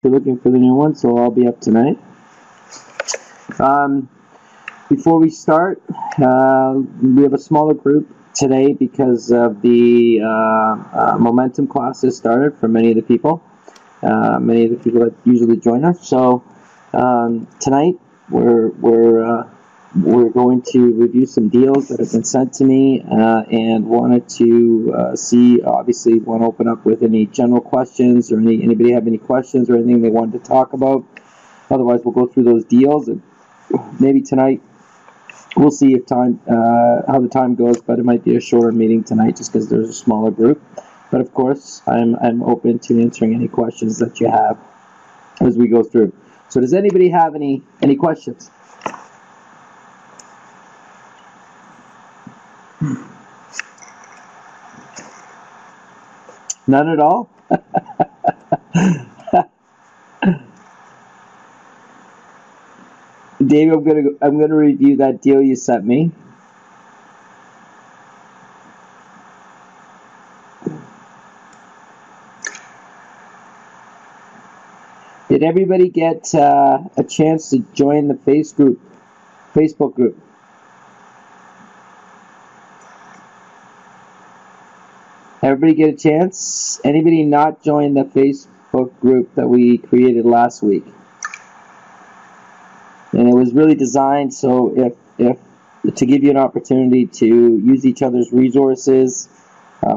you're looking for the new one, so I'll be up tonight. Before we start, we have a smaller group today because of the momentum classes started for many of the people that usually join us. So tonight we're going to review some deals that have been sent to me, and wanted to obviously want to open up with any general questions, or anybody have any questions or anything they wanted to talk about. Otherwise, we'll go through those deals, and maybe tonight we'll see if how the time goes, but it might be a shorter meeting tonight just because there's a smaller group. But of course, I'm open to answering any questions that you have as we go through. So does anybody have any questions? None at all? Dave, I'm gonna review that deal you sent me. Did everybody get a chance to join the Facebook group? Everybody get a chance? Anybody not join the Facebook group that we created last week? And it was really designed so if to give you an opportunity to use each other's resources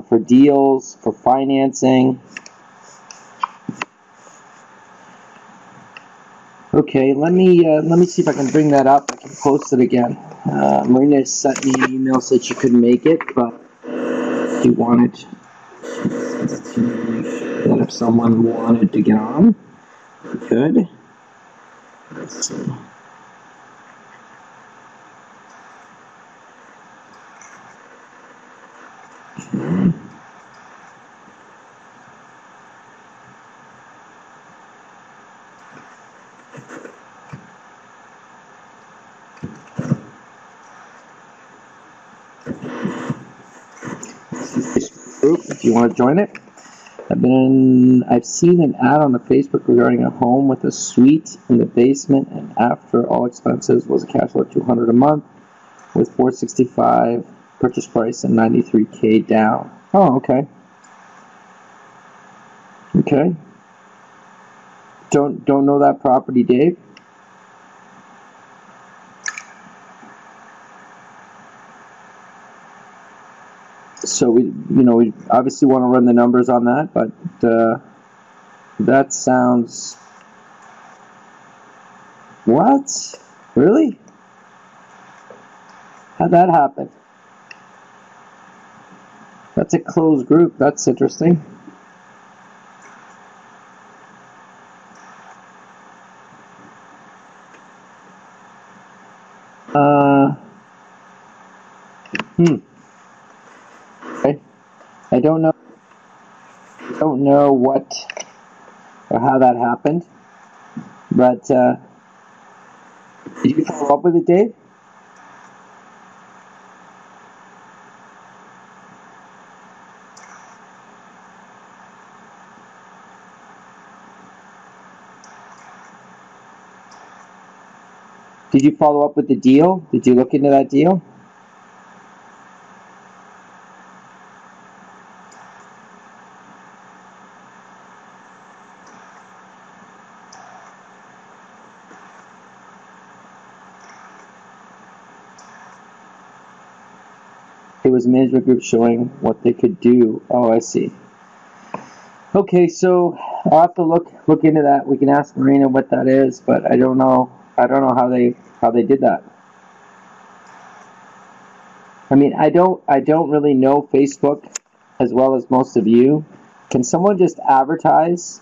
for deals, for financing. Okay, let me see if I can bring that up. I can post it again. Marina sent me an email, said she couldn't make it, but she wanted that if someone wanted to get on, we could. Let's see. Okay. Group if you want to join it. I've seen an ad on the Facebook regarding a home with a suite in the basement, and after all expenses was a cash flow of $200 a month with $465 purchase price and $93K down. Oh, okay. Okay. Don't know that property, Dave. So we obviously want to run the numbers on that, but that sounds. What? Really? How'd that happen? That's a closed group. That's interesting. Okay. I don't know what or how that happened, but did you follow up with it, Dave? Did you follow up with the deal? Did you look into that deal? It was a management group showing what they could do. Oh, I see. Okay, so I'll have to look into that. We can ask Marina what that is, but I don't know how they did that. I mean, I don't really know Facebook as well as most of you. Can someone just advertise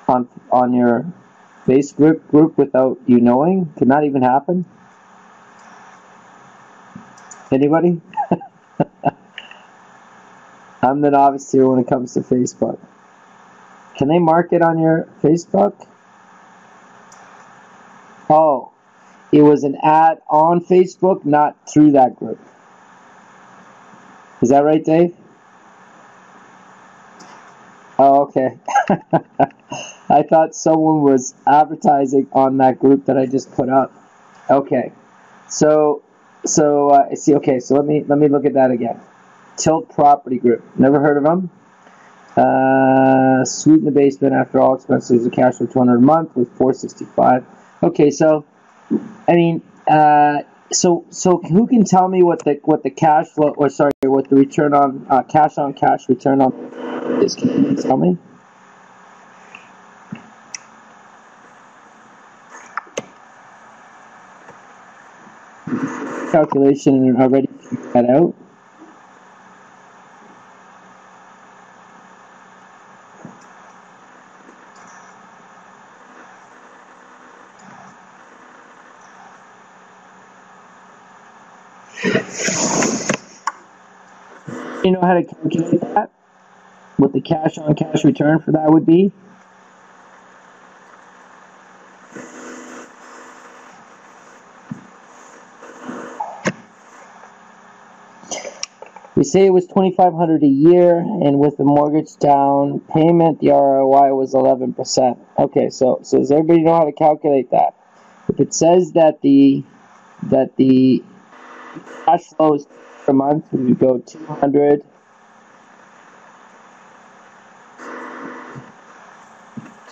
on your Facebook group without you knowing? Can that even happen? Anybody? I'm the novice here when it comes to Facebook. Can they market on your Facebook? Oh, it was an ad on Facebook, not through that group. Is that right, Dave? Oh, okay. I thought someone was advertising on that group that I just put up. Okay, so see. Okay, so let me look at that again. Tilt Property Group. Never heard of them. Suite in the basement after all expenses. A cash flow 200 a month with 465. Okay, so I mean, so who can tell me what the cash flow, or sorry, what the return on cash return on is? Can you tell me? Calculation and already figured that out. You know how to calculate that? What the cash on cash return for that would be? We say it was $2,500 a year, and with the mortgage down payment, the ROI was 11%. Okay, so does everybody know how to calculate that? If it says that the cash flows per month, we would go 200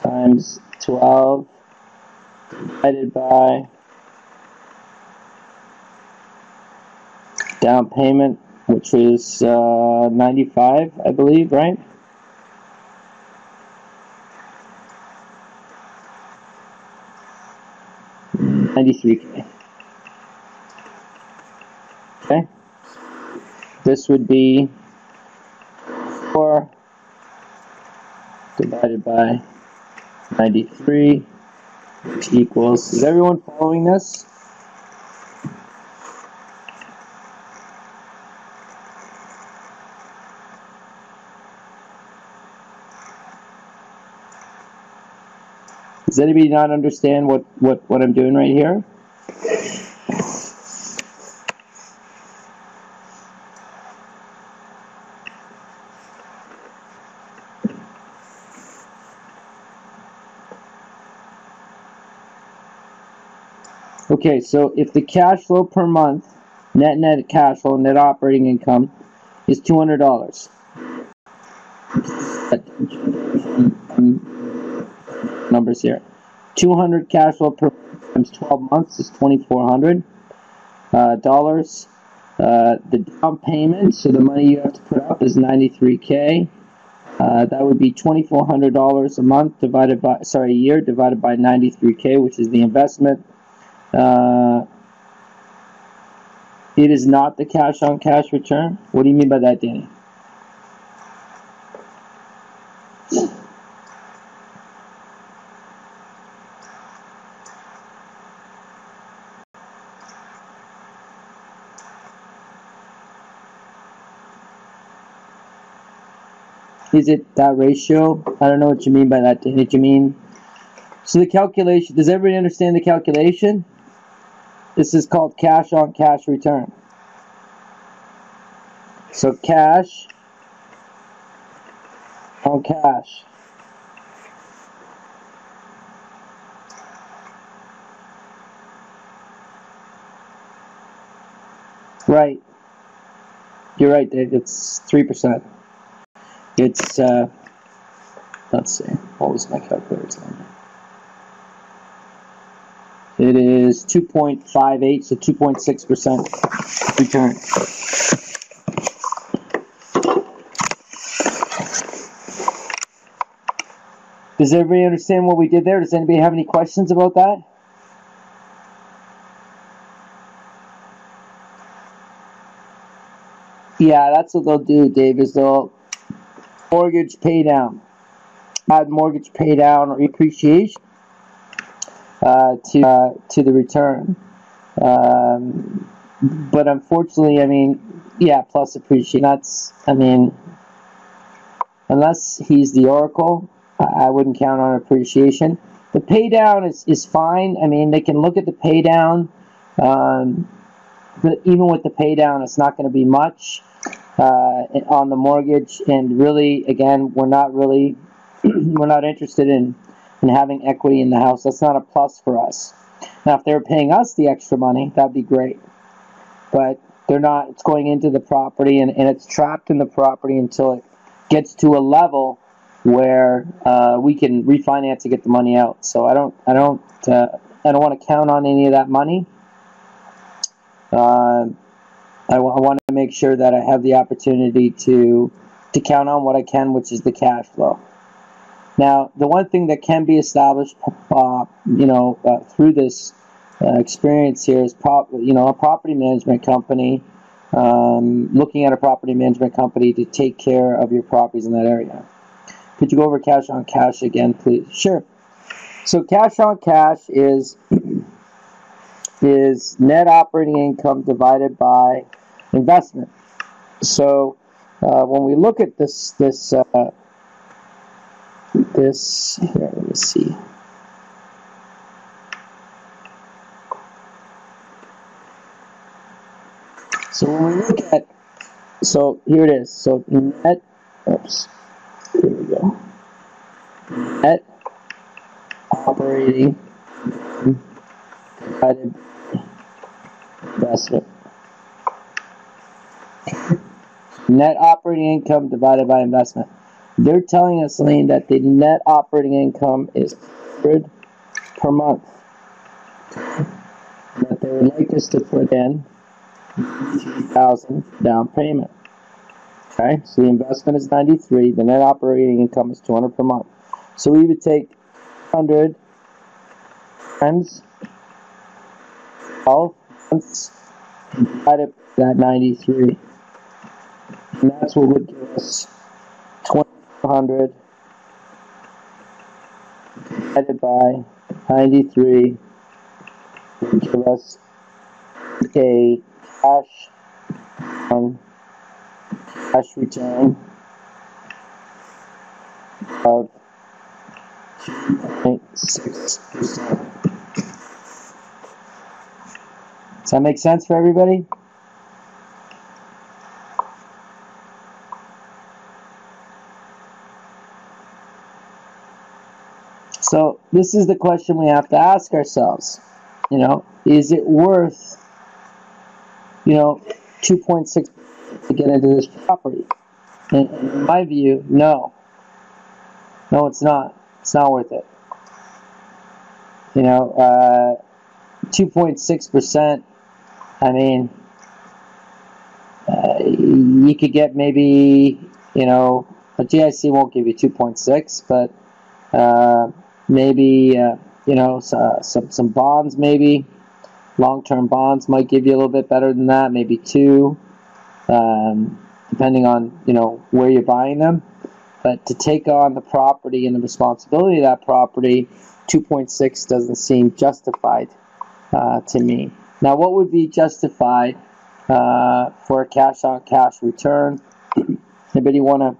times 12 divided by down payment, which is 95, I believe, right? $93K. Okay. This would be 4 divided by 93, which equals, is everyone following this? Does anybody not understand what I'm doing right here? Okay, so if the cash flow per month, net cash flow, net operating income, is $200. Numbers here. 200 cash flow per month times 12 months is $2,400. The down payment, so the money you have to put up, is $93K. That would be $2,400 a month divided by, a year divided by 93K, which is the investment. It is not the cash on cash return. What do you mean by that, Danny? Is it that ratio? I don't know what you mean by that, Danny. What you mean? So the calculation, does everybody understand the calculation? This is called cash on cash return. So cash on cash. Right. You're right, Dave. It's 3%. It's, let's see. What was my calculator telling me? It is 2.58, so 2.6% return. Does everybody understand what we did there? Does anybody have any questions about that? Yeah, that's what they'll do, Dave, is they'll mortgage pay down, add mortgage pay down or appreciation to the return. But unfortunately, I mean, yeah, plus appreciation. That's, I mean, unless he's the oracle, I wouldn't count on appreciation. The pay down is fine. I mean, they can look at the pay down, but even with the pay down, it's not going to be much on the mortgage. And really, again, we're not really we're not interested in and having equity in the house. That's not a plus for us. Now, if they're paying us the extra money, that'd be great. But they're not. It's going into the property, and it's trapped in the property until it gets to a level where we can refinance to get the money out. So I don't want to count on any of that money. I want to make sure that I have the opportunity to count on what I can, which is the cash flow. Now, the one thing that can be established, through this experience here is, a property management company, looking at a property management company to take care of your properties in that area. Could you go over cash on cash again, please? Sure. So cash on cash is net operating income divided by investment. So when we look at this here, let me see. So when we look at, so here it is. So net, here we go. Net operating divided by investment. Net operating income divided by investment. They're telling us, Lane, that the net operating income is $100 per month. That they would like us to put in $93,000 down payment. Okay, so the investment is 93. The net operating income is $200 per month. So we would take 100 times 12 months and divide it by that 93. And that's what would give us 2,400 divided by 93 would give us a cash return of 2.6%. Does that make sense for everybody? So this is the question we have to ask ourselves. Is it worth, 2.6 to get into this property? And in my view, no. No, it's not. It's not worth it. 2.6%, I mean, you could get maybe, a GIC won't give you 2.6, but maybe, some bonds, maybe. Long-term bonds might give you a little bit better than that, maybe 2, depending on, where you're buying them. But to take on the property and the responsibility of that property, 2.6 doesn't seem justified to me. Now, what would be justified for a cash-on-cash return? Anybody want to?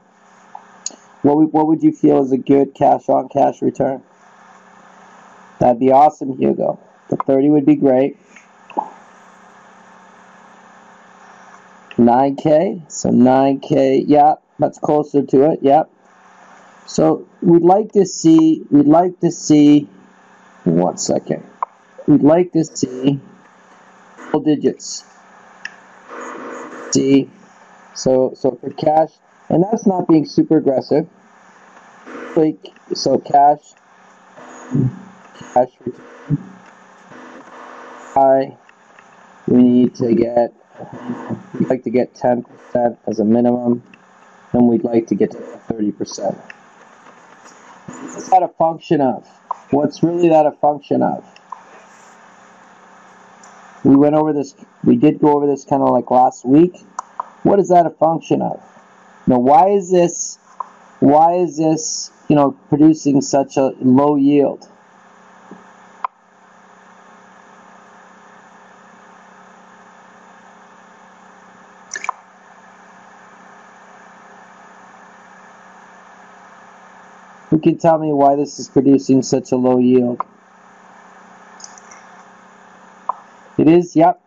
What would you feel is a good cash-on-cash return? That'd be awesome, Hugo. The 30 would be great. 9K, so 9K, yeah, that's closer to it, yep. So we'd like to see, 1 second. We'd like to see double digits. See, so for cash, and that's not being super aggressive. So cash return. We'd like to get 10% as a minimum, and we'd like to get to 30%. What's that a function of? What's really that a function of? We did go over this kind of like last week. What is that a function of? Now, why is this, producing such a low yield? Who can tell me why this is producing such a low yield? It is, yep.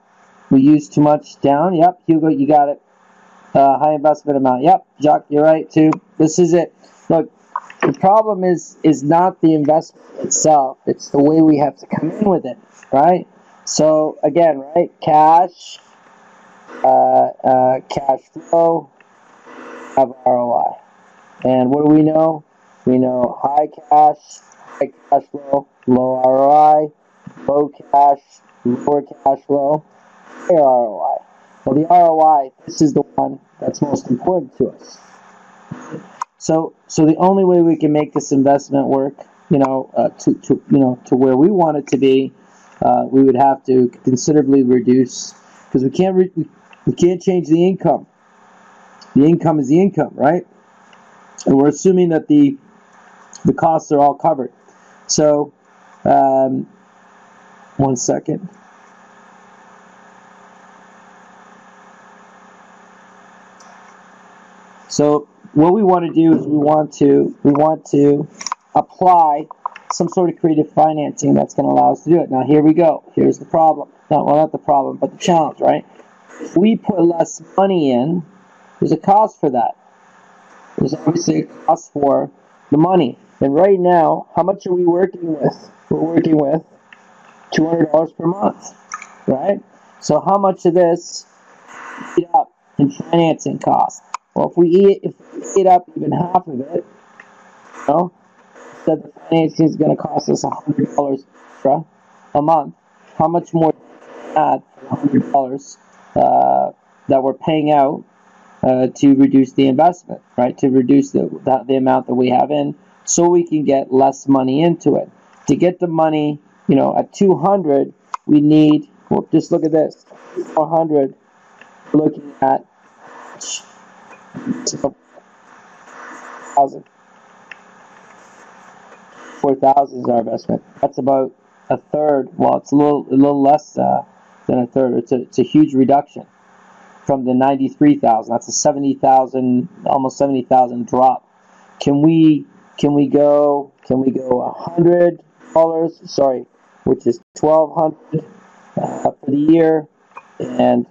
We use too much down. Yep, Hugo, you got it. High investment amount. Yep, Jacques, you're right too. This is it. Look, The problem is not the investment itself. It's the way we have to come in with it, right? So again, right? Cash flow, have ROI. And what do we know? We know high cash flow, low ROI, low cash, lower cash flow, higher ROI. Well, the ROI, this is the one that's most important to us. So the only way we can make this investment work, to where we want it to be, we would have to considerably reduce, because we can't change the income. The income is the income, right? And we're assuming that the costs are all covered. So, 1 second. So what we want to do is we want to apply some sort of creative financing that's going to allow us to do it. Now here we go. Here's the problem. Not the problem, but the challenge, right? If we put less money in, there's a cost for that. There's obviously a cost for the money. And right now, how much are we working with? We're working with $200 per month, right? So how much of this eat up in financing costs? Well, if we eat up even half of it, that the financing is going to cost us $100 extra a month. How much more add for $100 that we're paying out to reduce the investment, right? To reduce the amount that we have in, so we can get less money into it. To get the money, at 200, we need. Well, just look at this. 400. Looking at 4,000 is our investment. That's about a third. Well, it's a little less than a third. It's a huge reduction from the 93,000. That's a 70,000, almost 70,000 drop. Can we go $100? Sorry, which is $1,200 for the year, and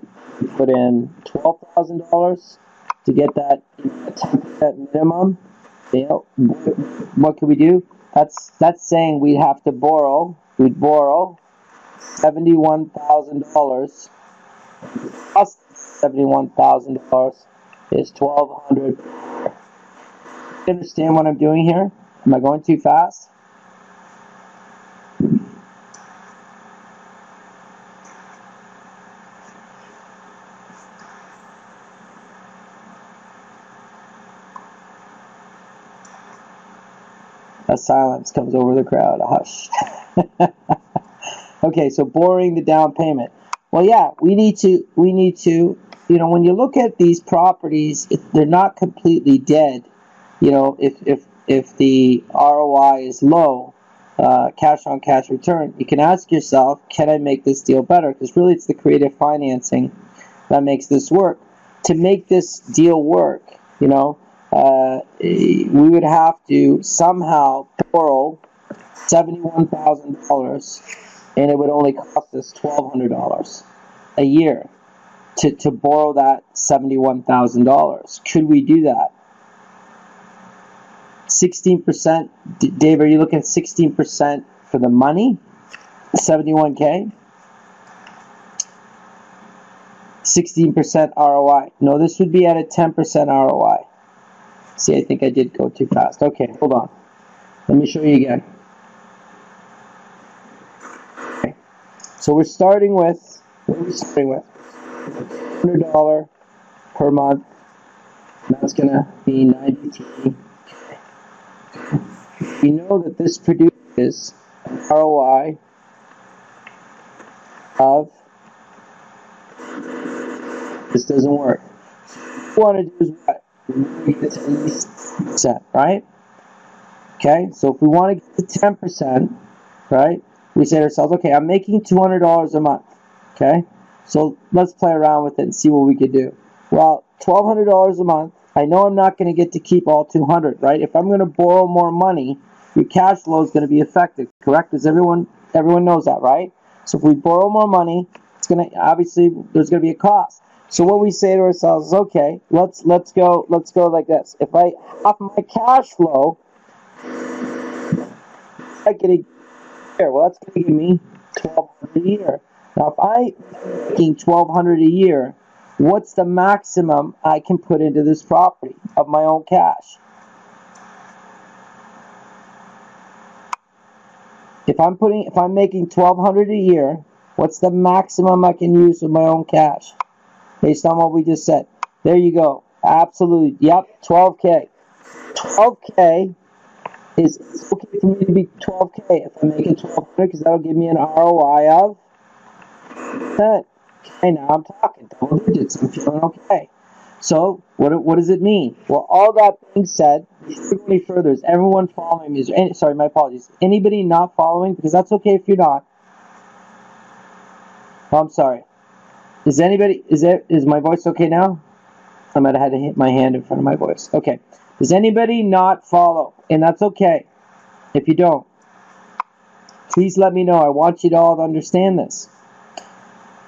put in $12,000 to get that 10% minimum. What can we do? That's saying we'd have to borrow. We'd borrow $71,000. Plus $71,000 is $1,200. You understand what I'm doing here? Am I going too fast? A silence comes over the crowd. A hush. Okay, so borrowing the down payment. Well, yeah, we need to, when you look at these properties, they're not completely dead. If the ROI is low, cash on cash return, you can ask yourself, can I make this deal better? Because really it's the creative financing that makes this work. To make this deal work, we would have to somehow borrow $71,000, and it would only cost us $1,200 a year to borrow that $71,000. Could we do that? 16%. Dave, are you looking at 16% for the money? 71K? 16% ROI. No, this would be at a 10% ROI. See, I think I did go too fast. Okay, hold on. Let me show you again. Okay. So we're starting with, what are we starting with? $100 per month. That's going to be 90T. We know that this produces an ROI of, this doesn't work. What we want to do is what? We want to get to at least 10%, right? Okay, so if we want to get to 10%, right, we say to ourselves, okay, I'm making $200 a month, okay? So let's play around with it and see what we could do. Well, $1,200 a month, I know I'm not going to get to keep all 200, right? If I'm going to borrow more money, your cash flow is going to be affected, correct? Because everyone knows that, right? So if we borrow more money, it's going to, obviously, there's going to be a cost. So what we say to ourselves is, okay, let's go like this. If I half my cash flow I get a year? Well, that's going to give me $1,200 a year. Now, if I'm making $1,200 a year, what's the maximum I can put into this property of my own cash? If I'm making $1,200 a year, what's the maximum I can use with my own cash? Based on what we just said. There you go. Absolutely. Yep, 12K. 12K is okay for me to be 12K if I'm making 1,200 because that'll give me an ROI of 10. Okay, now I'm talking double digits. I'm feeling okay. So what does it mean? Well, all that being said, before we go any further, is everyone following me? Sorry, my apologies. Anybody not following? Because that's okay if you're not. Oh, I'm sorry. Is my voice okay now? I might have had to hit my hand in front of my voice. Okay. Does anybody not follow? And that's okay if you don't. Please let me know. I want you to all to understand this.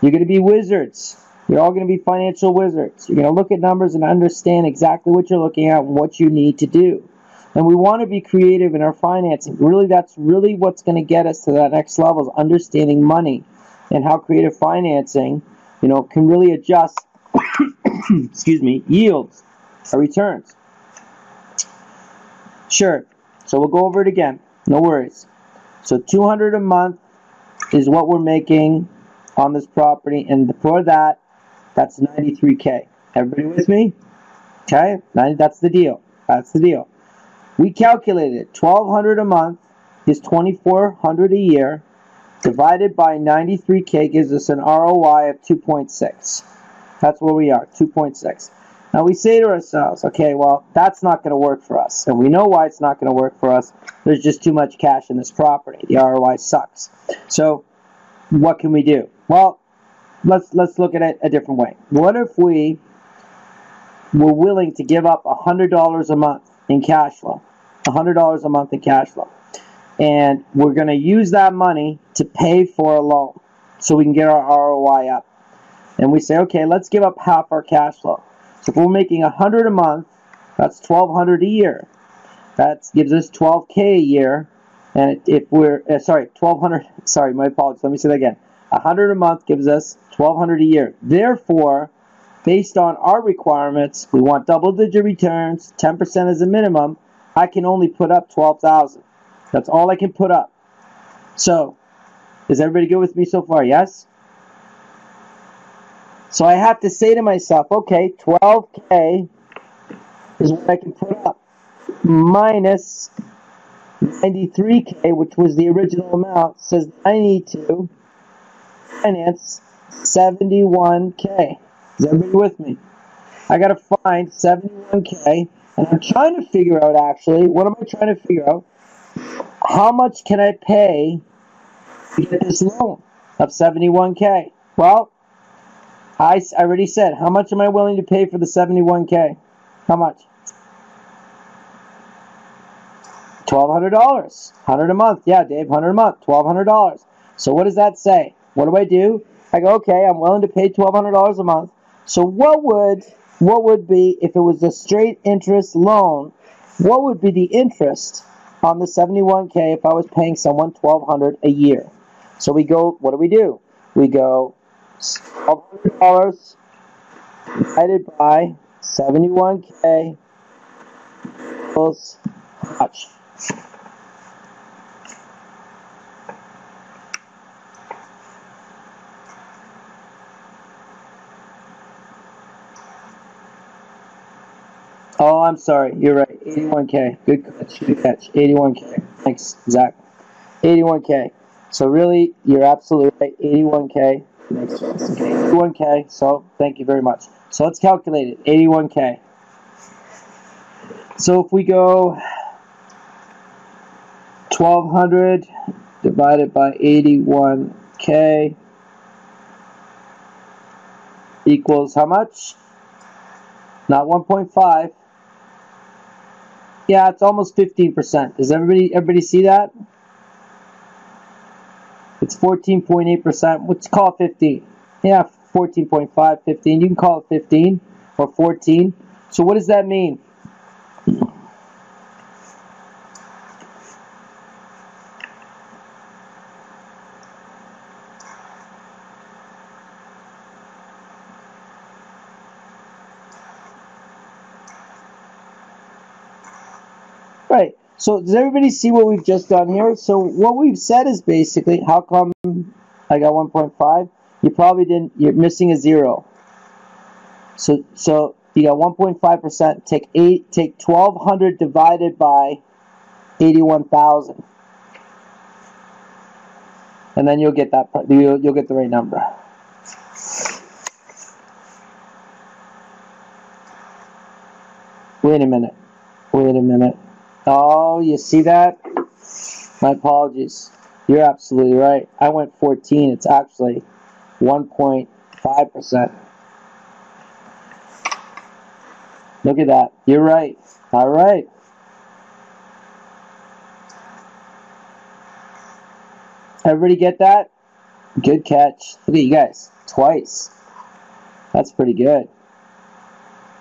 You're going to be wizards. You're all going to be financial wizards. You're going to look at numbers and understand exactly what you're looking at and what you need to do. And we want to be creative in our financing. Really, that's really what's going to get us to that next level, is understanding money and how creative financing, can really adjust, excuse me, yields or returns. Sure. So we'll go over it again. No worries. So $200 a month is what we're making on this property, and before that, that's $93K. Everybody with me? Okay, that's the deal. That's the deal. We calculated it. $1,200 a month is $2,400 a year. Divided by 93K gives us an ROI of 2.6. That's where we are, 2.6. Now we say to ourselves, okay, well, that's not going to work for us. And we know why it's not going to work for us. There's just too much cash in this property. The ROI sucks. So what can we do? Well, let's look at it a different way. What if we were willing to give up $100 a month in cash flow? $100 a month in cash flow. And we're going to use that money to pay for a loan so we can get our ROI up. And we say, okay, let's give up half our cash flow. So if we're making $100 a month, that's $1,200 a year. That gives us $12K a year. And if we're, $1,200, sorry, my apologies, let me say that again. $100 a month gives us $1,200 a year. Therefore, based on our requirements, we want double-digit returns, 10% as a minimum. I can only put up $12,000. That's all I can put up. So, is everybody good with me so far? Yes? So I have to say to myself, okay, 12K is what I can put up, minus 93K, which was the original amount, says I need to finance 71K. Is everybody with me? I got to find 71K, and I'm trying to figure out, actually, what am I trying to figure out? How much can I pay to get this loan of 71K? Well, I already said, how much am I willing to pay for the 71K? How much? $1,200. $100 a month. Yeah, Dave, $100 a month. $1,200. So what does that say? What do? I go, okay, I'm willing to pay $1,200 a month. So what would be, if it was a straight interest loan, what would be the interest on the 71K if I was paying someone $1,200 a year? So we go, what do? We go $1,200 divided by 71K equals how much? Oh, I'm sorry. You're right. 81K. Good catch. Good catch. 81K. Thanks, Zach. 81K. So really, you're absolutely right. 81K. Makes sense. Okay. 81K. So thank you very much. So let's calculate it. 81K. So if we go 1,200 divided by 81K equals how much? Not 1.5. Yeah, it's almost 15%. Does everybody see that? It's 14.8%. Let's call it 15. Yeah, 14.5, 15. You can call it 15 or 14. So what does that mean? So does everybody see what we've just done here? So what we've said is basically, how come I got 1.5? You probably didn't, you're missing a 0. So you got 1.5%, take 1,200 divided by 81,000. And then you'll get that, you'll get the right number. Wait a minute. Oh, you see that? My apologies. You're absolutely right. I went 14. It's actually 1.5%. Look at that. You're right. All right. Everybody get that? Good catch. Look at you guys. Twice. That's pretty good.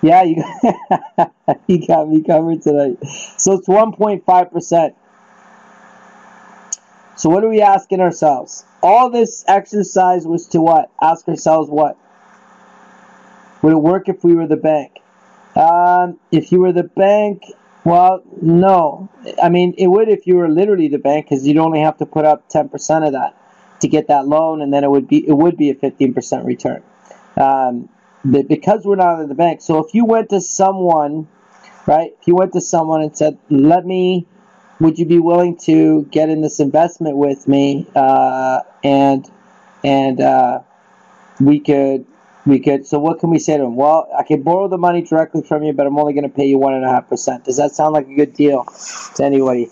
Yeah, you got me covered tonight. So it's 1.5%. So what are we asking ourselves? All this exercise was to what? Ask ourselves what? Would it work if we were the bank? If you were the bank, well, no. I mean, it would if you were literally the bank, because you'd only have to put up 10% of that to get that loan, and then it would be a 15% return. But because we're not in the bank, so if you went to someone, right? If you went to someone and said, would you be willing to get in this investment with me? And we could, so what can we say to them? Well, I can borrow the money directly from you, but I'm only going to pay you 1.5%. Does that sound like a good deal to anybody?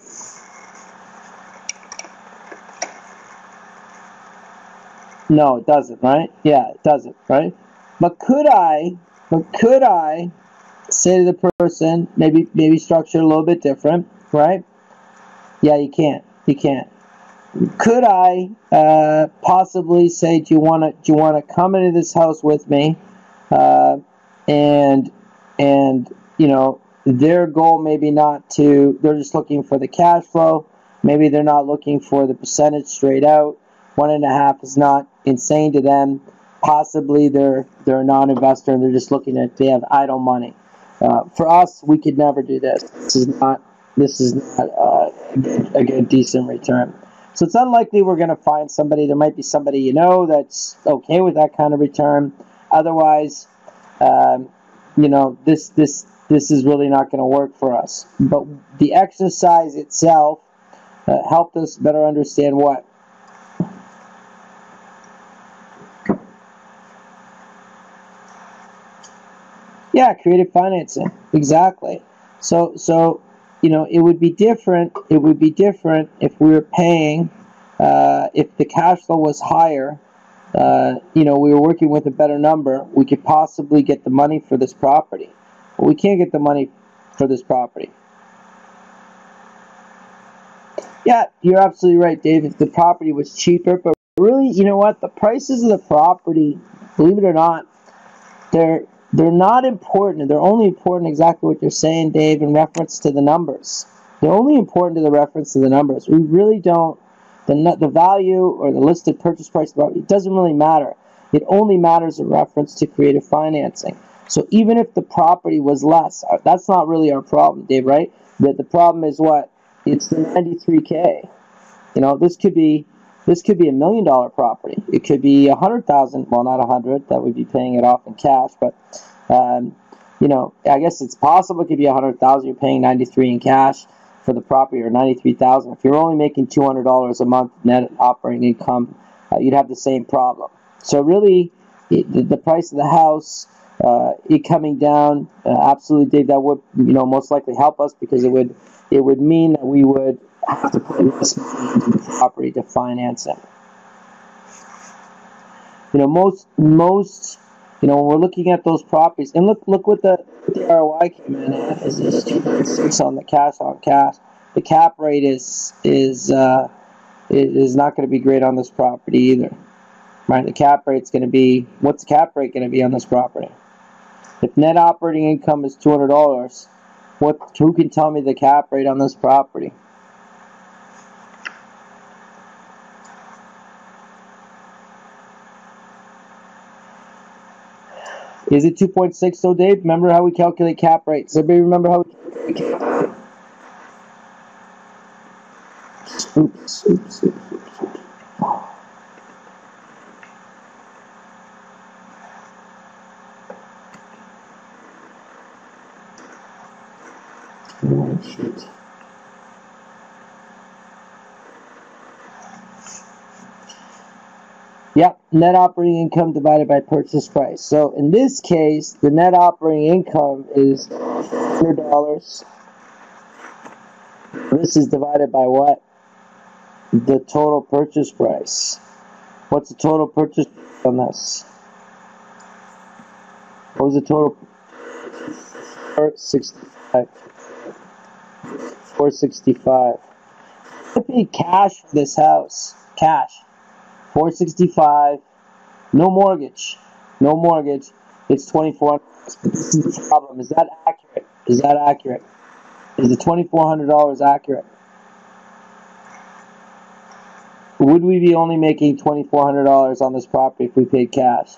No, it doesn't, right? Yeah, it doesn't, right? But could I say to the person, maybe structure it a little bit different, right? Yeah, you can't. Could I possibly say, do you want to come into this house with me? And you know, their goal maybe not to. They're just looking for the cash flow. Maybe they're not looking for the percentage straight out. 1.5 is not insane to them. Possibly they're a non-investor and they're just looking at, they have idle money. For us, we could never do this. This is not a good decent return. So it's unlikely we're going to find somebody. There might be somebody you know that's okay with that kind of return. Otherwise, you know, this is really not going to work for us. But the exercise itself helped us better understand what. Yeah, creative financing. Exactly. So you know, it would be different. It would be different if we were paying, if the cash flow was higher. You know, we were working with a better number. We could possibly get the money for this property, but we can't get the money for this property. Yeah, you're absolutely right, Dave. If the property was cheaper, but really, you know what? The prices of the property, believe it or not, they're not important. They're only important exactly what you're saying, Dave, in reference to the numbers. They're only important to the reference to the numbers. We really don't, the value or the listed purchase price, it doesn't really matter. It only matters in reference to creative financing. So even if the property was less, that's not really our problem, Dave, right? The problem is what? It's the 93K. You know, this could be $1 million property. It could be 100,000. Well, not 100. That would be paying it off in cash. But you know, I guess it's possible it could be 100,000. You're paying 93 in cash for the property, or 93,000. If you're only making $200 a month net operating income, you'd have the same problem. So really, the price of the house, it coming down, absolutely, Dave, that would, you know, most likely help us, because it would mean that we would have to put less money into the property to finance it. You know, most, you know, when we're looking at those properties, and look what the ROI came in at, is 2.6 on the cash on cash. The cap rate is not going to be great on this property either, right? The cap rate's going to be, what's the cap rate going to be on this property? If net operating income is $200, who can tell me the cap rate on this property? Is it 2.6 though, Dave? Remember how we calculate cap rate? Does everybody remember how we calculate cap rate? Oops. Oh, shit. Yep, net operating income divided by purchase price. So in this case, the net operating income is $100. This is divided by what? The total purchase price. What's the total purchase price on this? What was the total? 465. 465. I paid cash for this house. Cash. 465. No mortgage. No mortgage. It's 2400. But this is the problem. Is that accurate? Is that accurate? Is the $2,400 accurate? Would we be only making $2,400 on this property if we paid cash?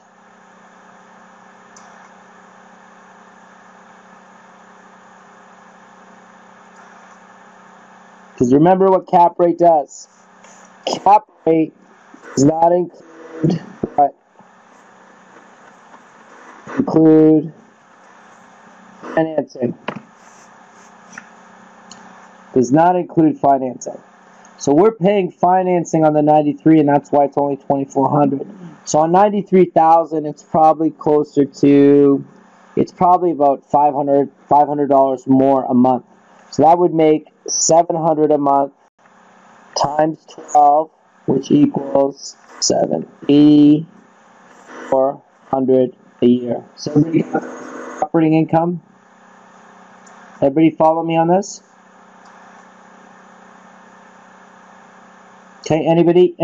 Because remember what cap rate does. Cap rate does not include what? Include financing. Does not include financing. So we're paying financing on the 93, and that's why it's only $2,400. So on 93,000, it's probably closer to, it's probably about $500 more a month. So that would make $700 a month times 12, which equals 8,400 a year. So everybody got operating income? Everybody follow me on this? Okay, anybody?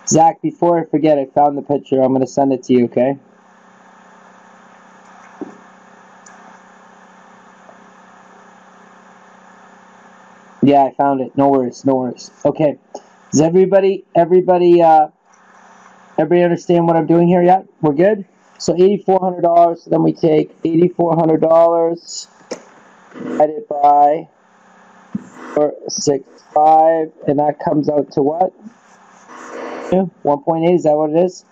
Zach, before I forget, I found the picture. I'm going to send it to you, okay? Yeah, I found it. No worries. Okay. Does everybody understand what I'm doing here yet? We're good? So $8,400, then we take $8,400 divided by 465, and that comes out to what? 1.8, is that what it is?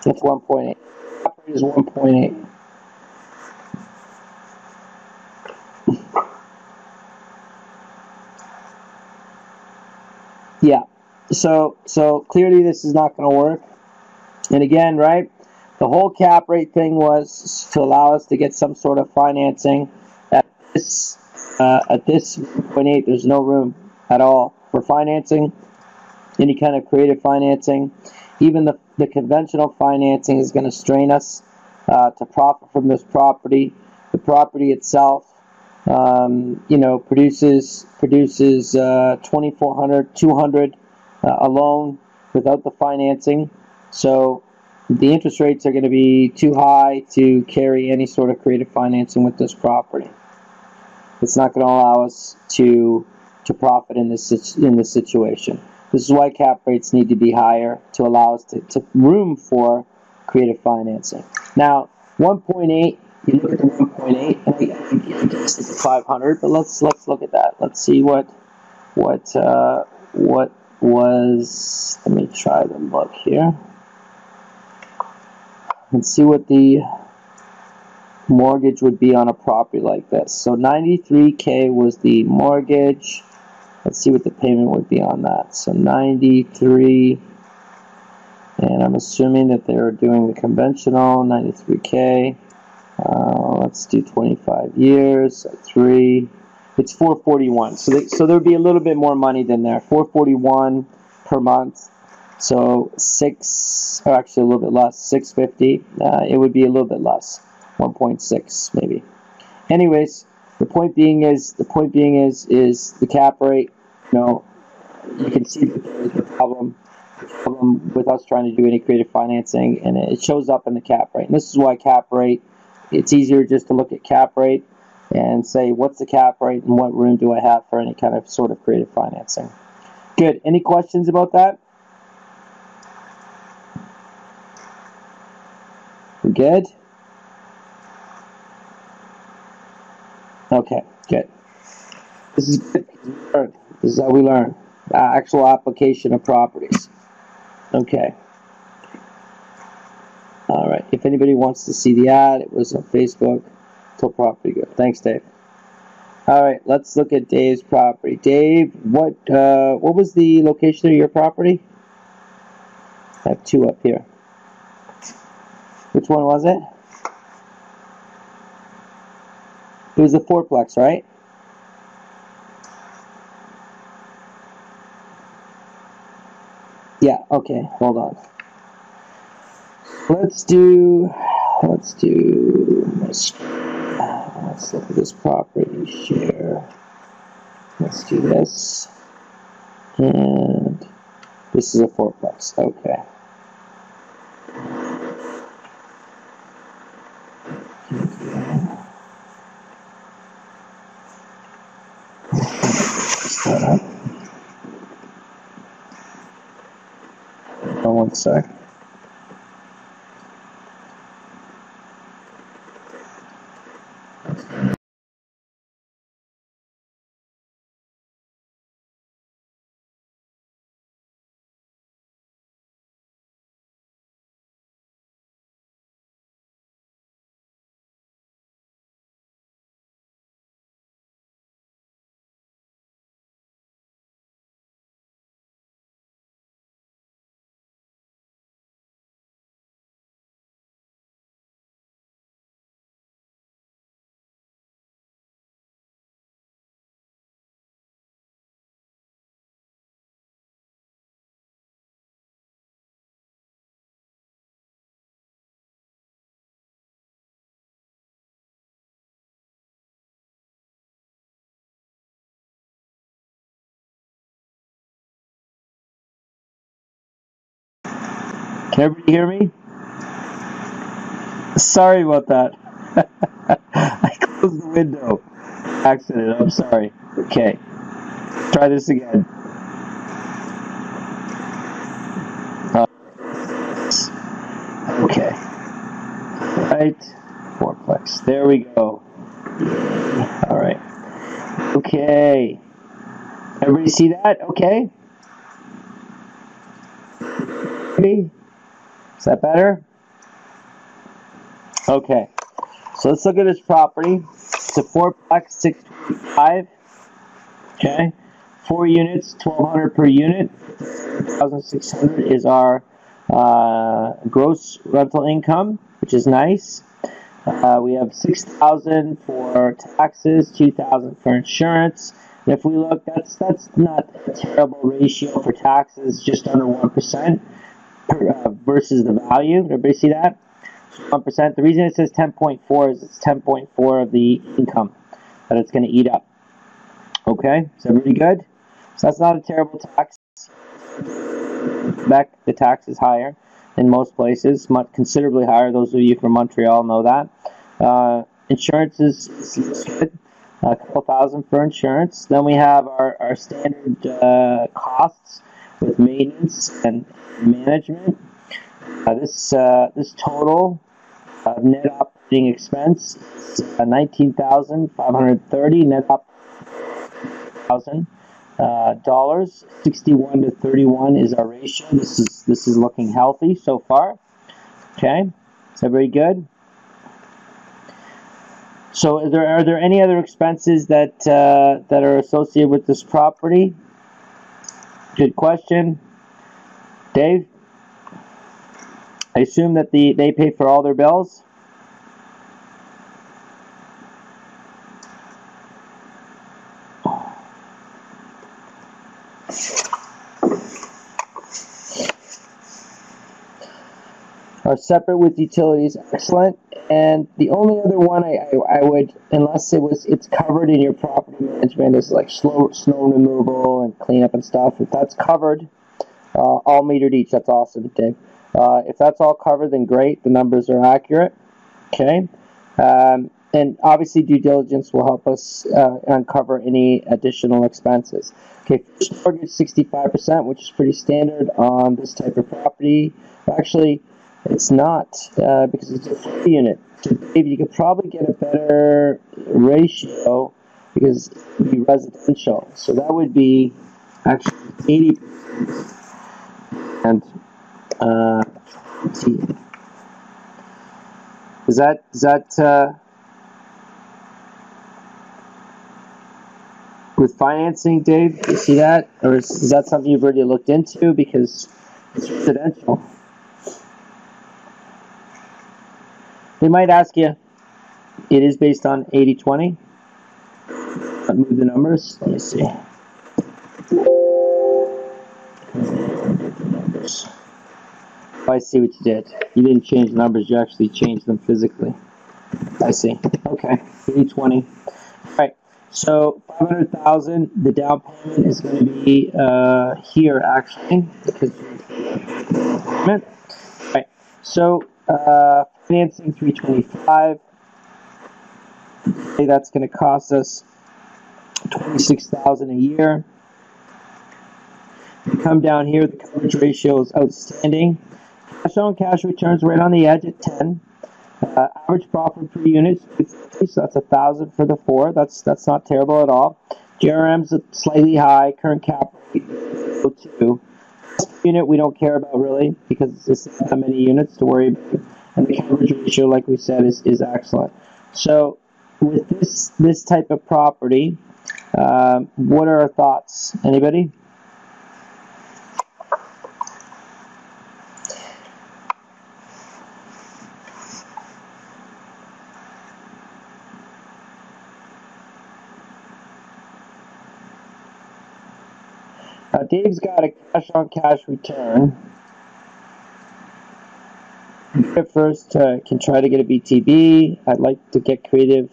It's 1.8. Is 1.8. Yeah. So clearly this is not going to work. And again, right? The whole cap rate thing was to allow us to get some sort of financing. At this 1.8, there's no room at all for financing, any kind of creative financing. Even the conventional financing is going to strain us to profit from this property. The property itself, produces 2,400, 200 alone without the financing. So the interest rates are going to be too high to carry any sort of creative financing with this property. It's not going to allow us to profit in this situation. This is why cap rates need to be higher to allow us to room for creative financing. Now, 1.8. You look at the 1.8, and I guess it's 500. But let's look at that. Let's see what was. Let me try to look here. And see what the mortgage would be on a property like this. So $93K was the mortgage. Let's see what the payment would be on that. So 93, and I'm assuming that they're doing the conventional 93K. Let's do 25 years, 3. It's 441. So there would be a little bit more money than there. 441 per month. So actually a little bit less, 650. It would be a little bit less, 1.6 maybe. Anyways, the point being is the cap rate. You can see that there is a problem with us trying to do any creative financing, and it shows up in the cap rate. And this is why cap rate. It's easier just to look at cap rate and say, what's the cap rate and what room do I have for any kind of sort of creative financing? Good. Any questions about that? We good? Okay, good. This is good. This is how we learn. Actual application of properties. Okay. All right. If anybody wants to see the ad, it was on Facebook. Till property good. Thanks, Dave. All right. Let's look at Dave's property. Dave, what was the location of your property? I have two up here. Which one was it? It was the fourplex, right? Yeah, okay, hold on. Let's look at this property share. Let's do this. And this is a fourplex, okay. Start up. Oh, one sec. Can everybody hear me? Sorry about that. I closed the window. Accident, I'm sorry. Okay. Try this again. Okay. Right. Fourplex. There we go. All right. Okay. Everybody see that? Okay. Is that better? Okay. So let's look at this property. It's a fourplex, 625. Okay. 4 units, 1,200 per unit. 1,600 is our gross rental income, which is nice. We have 6,000 for taxes, 2,000 for insurance. And if we look, that's not a terrible ratio for taxes, just under 1% versus the value. Everybody see that? 1%. The reason it says 10.4 is it's 10.4 of the income that it's going to eat up. Okay, is that really good? So that's not a terrible tax. Quebec, the tax is higher in most places, considerably higher. Those of you from Montreal know that. Insurance is good, a couple thousand for insurance. Then we have our standard costs with maintenance and management. This total of net operating expense is $19,530 net up $1,000. 61 to 31 is our ratio. This is looking healthy so far. Okay, is that very good? So are there any other expenses that are associated with this property? Good question, Dave. I assume that they pay for all their bills. Are separate with utilities, excellent. And the only other one I would, unless it's covered in your property management, is like snow removal and cleanup and stuff. If that's covered, all metered each. That's awesome, Dave. If that's all covered, then great. The numbers are accurate. Okay. And obviously, due diligence will help us uncover any additional expenses. Okay, first mortgage 65%, which is pretty standard on this type of property. Actually, it's not because it's a free unit. So Dave, you could probably get a better ratio, because it would be residential. So that would be actually 80%. And is that with financing, Dave? Do you see that, or is that something you've already looked into because it's residential? They might ask you. It is based on 80-20. Let me move the numbers. Let me see. I see what you did. You didn't change the numbers. You actually changed them physically. I see. Okay. 80-20. All right. So 500,000. The down payment is going to be here actually because. All right. So financing 325. Okay, that's going to cost us $26,000 a year. We come down here. The coverage ratio is outstanding. Cash on cash returns right on the edge at 10. Average profit per unit is 50, so that's 1,000 for the 4. That's not terrible at all. GRM's slightly high. Current cap rate 2. Unit we don't care about really because it's not that many units to worry about, and the coverage ratio, like we said, is excellent. So with this type of property, what are our thoughts? Anybody? Dave's got a cash-on-cash return. At first, can try to get a BTB. I'd like to get creative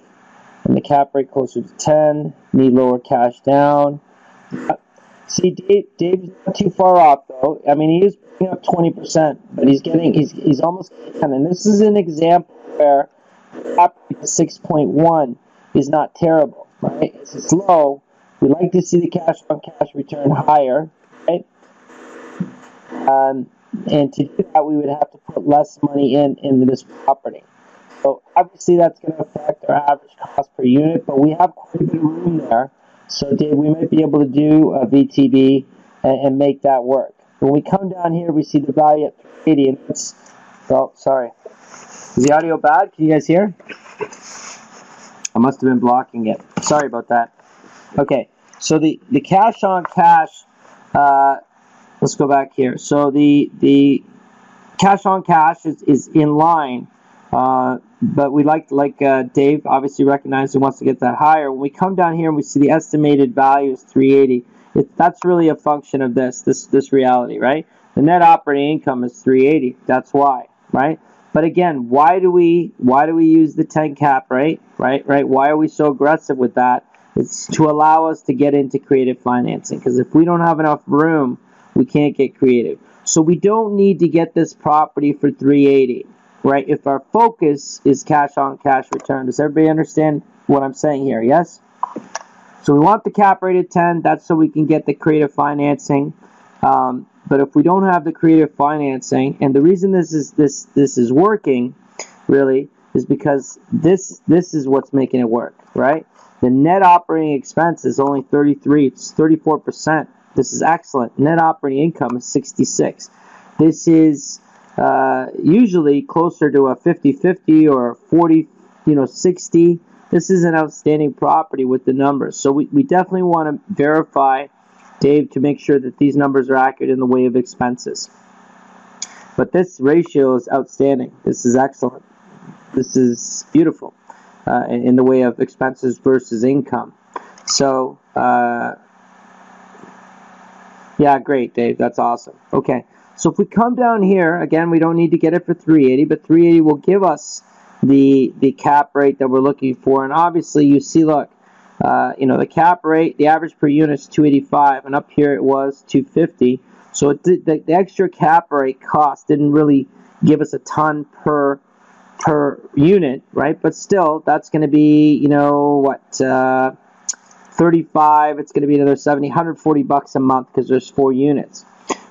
and the cap rate closer to 10. Need lower cash down. See, Dave's not too far off though. I mean, he is putting up 20%, but he's almost 10. And this is an example where cap rate 6.1 is not terrible, right? It's low. We like to see the cash-on-cash return higher, right? And to do that, we would have to put less money into this property. So obviously that's going to affect our average cost per unit, but we have quite a bit of room there. So Dave, we might be able to do a VTB and make that work. When we come down here, we see the value at 380, and it's, oh, sorry. Is the audio bad? Can you guys hear? I must have been blocking it. Sorry about that. Okay, so the cash on cash, let's go back here. So the cash on cash is in line, but we like Dave obviously recognizes and wants to get that higher. When we come down here and we see the estimated value is 380, that's really a function of this reality, right? The net operating income is 380. That's why, right? But again, why do we use the 10 cap rate, right? Why are we so aggressive with that? It's to allow us to get into creative financing, because if we don't have enough room, we can't get creative. So we don't need to get this property for 380, right? If our focus is cash on cash return. Does everybody understand what I'm saying here? Yes? So we want the cap rate at 10. That's so we can get the creative financing. But if we don't have the creative financing, and the reason this is working, really, is because this is what's making it work, right? The net operating expense is only 33. It's 34%. This is excellent. Net operating income is 66. This is usually closer to a 50-50 or a 40-60. This is an outstanding property with the numbers. So we definitely want to verify, Dave, to make sure that these numbers are accurate in the way of expenses. But this ratio is outstanding. This is excellent. This is beautiful in the way of expenses versus income. So, yeah, great, Dave. That's awesome. Okay, so if we come down here, again, we don't need to get it for 380, but 380 will give us the cap rate that we're looking for. And obviously, you see, look, the cap rate, the average per unit is 285, and up here it was 250. So the extra cap rate cost didn't really give us a ton per unit, right? But still, that's going to be, 35. It's going to be another 70, 140 bucks a month because there's 4 units.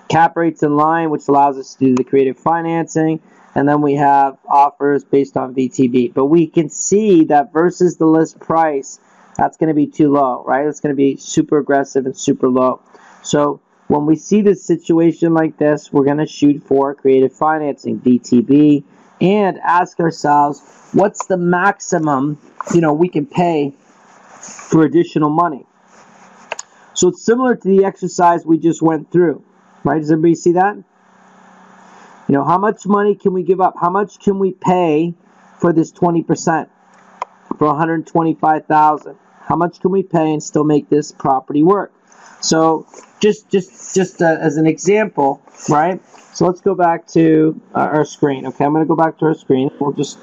Cap rate's in line, which allows us to do the creative financing. and then we have offers based on VTB. But we can see that versus the list price, that's going to be too low, right? It's going to be super aggressive and super low. So when we see this situation like this, we're going to shoot for creative financing, VTB, and ask ourselves, what's the maximum, we can pay for additional money? So it's similar to the exercise we just went through, right? Does everybody see that? How much money can we give up? How much can we pay for this 20%? For $125,000? How much can we pay and still make this property work? So just as an example, right? So let's go back to our screen. Okay, I'm going to go back to our screen. We'll just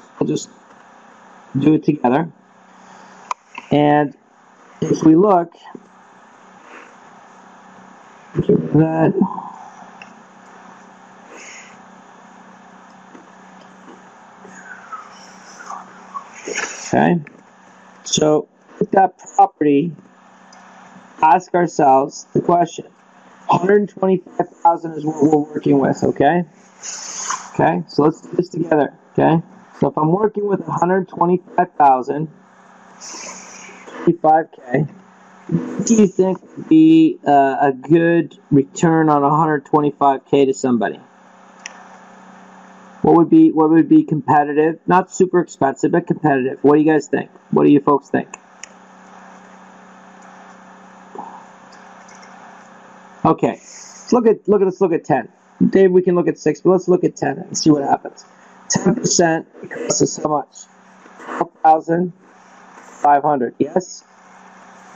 do it together. And if we look at that, okay, so with that property, ask ourselves the question. 125,000 is what we're working with, okay? Okay, so let's do this together, okay? So if I'm working with 125,000, 25K, what do you think would be a good return on 125K to somebody? What would be competitive? Not super expensive, but competitive. What do you guys think? What do you folks think? Okay, let's look at 10. Dave, we can look at 6, but let's look at 10 and see what happens. 10% costs us how much? $12,500. Yes,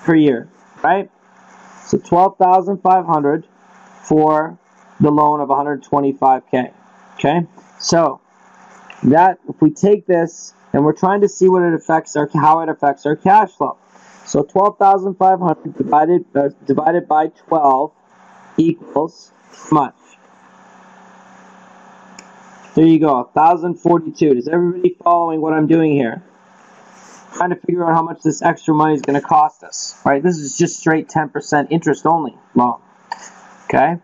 per year, right? So $12,500 for the loan of 125K. Okay, so that if we take this and we're trying to see how it affects our cash flow. So 12,500 divided by 12 equals how much? There you go, 1,042. Is everybody following what I'm doing here? Trying to figure out how much this extra money is going to cost us, right? This is just straight 10% interest only loan. Okay.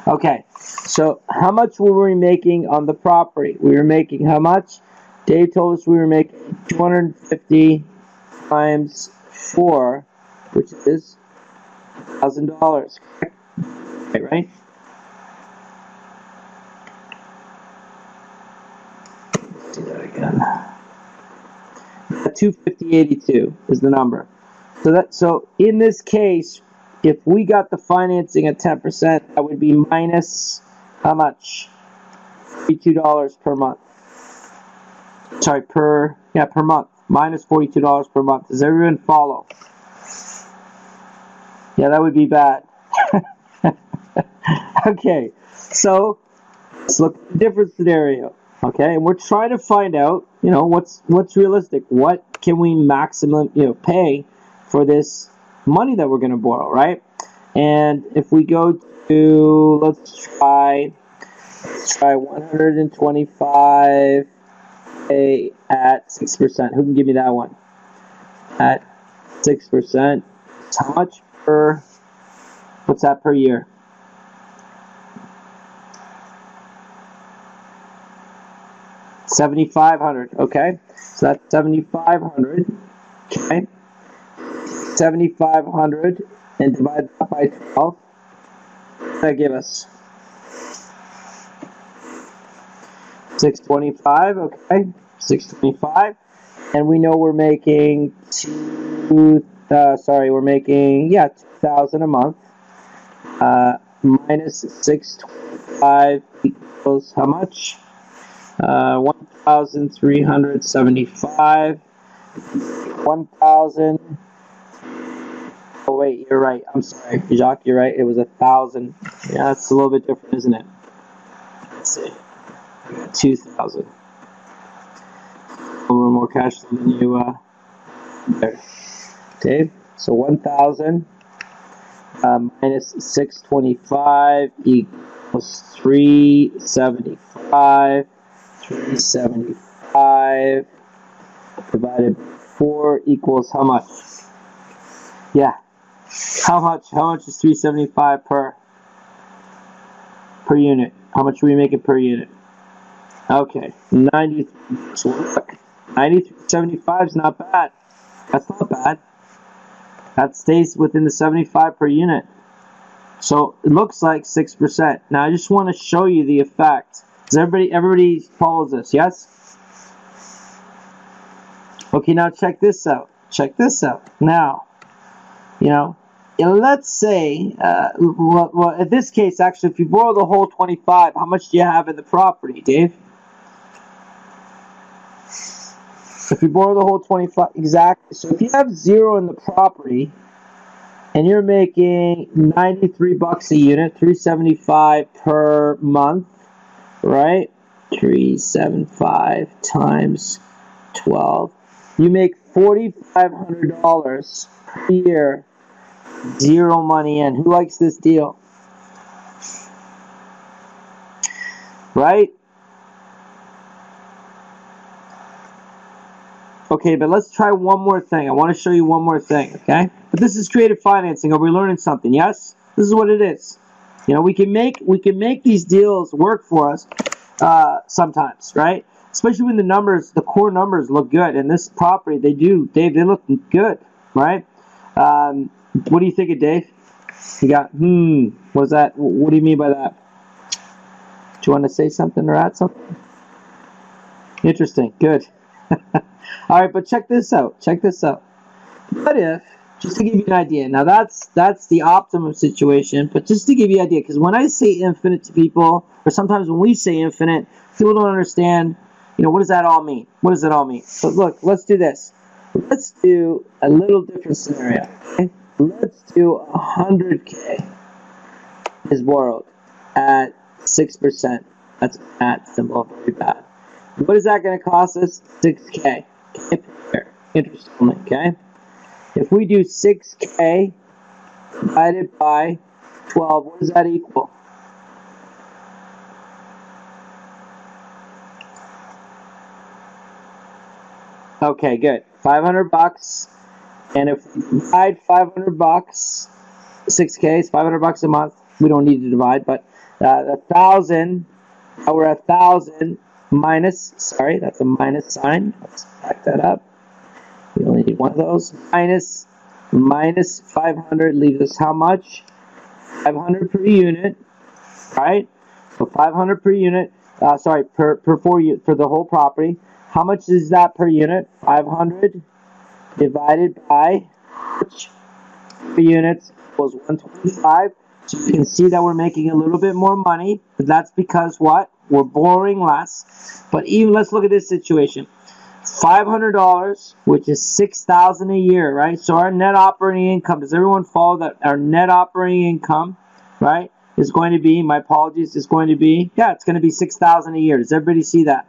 Okay. So how much were we making on the property? We were making how much? Dave told us we were making 250 times 4, which is $1,000. Right? Let's do that again. 250.82 is the number. So in this case, if we got the financing at 10%, that would be minus how much? $42 per month. Sorry, per month. Minus $42 per month. Does everyone follow? Yeah, that would be bad. Okay, so let's look at a different scenario. Okay, and we're trying to find out, what's realistic. What can we maximum, pay for this money that we're going to borrow, right? And if we go to, let's try 125 at 6%. Who can give me that one? At 6%, how much per? What's that per year? $7,500. Okay, so that's $7,500. Okay, 7,500 and divide that by 12. What does that give us? 625. Okay, 625, and we know we're making we're making 2,000 a month. Minus 625 equals how much? 1,375. 1,000. Oh wait, you're right. I'm sorry, Jacques. You're right. It was 1,000. Yeah, that's a little bit different, isn't it? Let's see. I got 2,000. A little more cash than you there, Dave. So 1,000 minus 625 equals 375. 375 divided by 4 equals how much? Yeah. How much is 375 per per unit. How much are we making per unit? Okay, 90. So look, 93.75 is not bad. That's not bad. That stays within the 75 per unit. So it looks like 6%. Now I just want to show you the effect. Does everybody follows this? Yes? Okay, now check this out. Check this out. Now, let's say, well, in this case, actually, if you borrow the whole 25, how much do you have in the property, Dave? If you borrow the whole 25, exactly. So if you have 0 in the property, and you're making $93 a unit, $375 per month, right? 375 times 12. You make $4,500 per year, 0 money in. Who likes this deal? Right? Okay, but let's try one more thing. I want to show you one more thing, okay? But this is creative financing. Are we learning something? Yes? This is what it is. We can make these deals work for us sometimes, right? Especially when the core numbers look good. And this property, they look good, right? What do you think of, Dave? You got, what is that? What do you mean by that? Do you want to say something or add something? Interesting. Good. All right, but check this out. Check this out. What if, just to give you an idea, now that's the optimum situation, but just to give you an idea, because when I say infinite to people, or sometimes when we say infinite, people don't understand, what does that all mean? What does it all mean? But look, let's do this. Let's do a little different scenario. Okay? Let's do 100K is borrowed at 6%. That's a math symbol, very bad. What is that going to cost us? 6K. Okay, interest only, okay? If we do 6K divided by 12, what does that equal? Okay, good. $500. And if we divide $500, 6K is $500 a month. We don't need to divide, but 1,000. We're at 1,000 minus. Sorry, that's a minus sign. Let's back that up. We only need one of those. Minus 500 leaves us how much? 500 per unit, right? So 500 per unit. Sorry, per 4 for the whole property. How much is that per unit? 500 divided by which per units equals 125. So you can see that we're making a little bit more money, but that's because what? We're borrowing less. But even let's look at this situation. $500, which is $6,000 a year, right? So our net operating income, does everyone follow that? Our net operating income, right, is going to be, my apologies, is going to be, it's going to be $6,000 a year. Does everybody see that?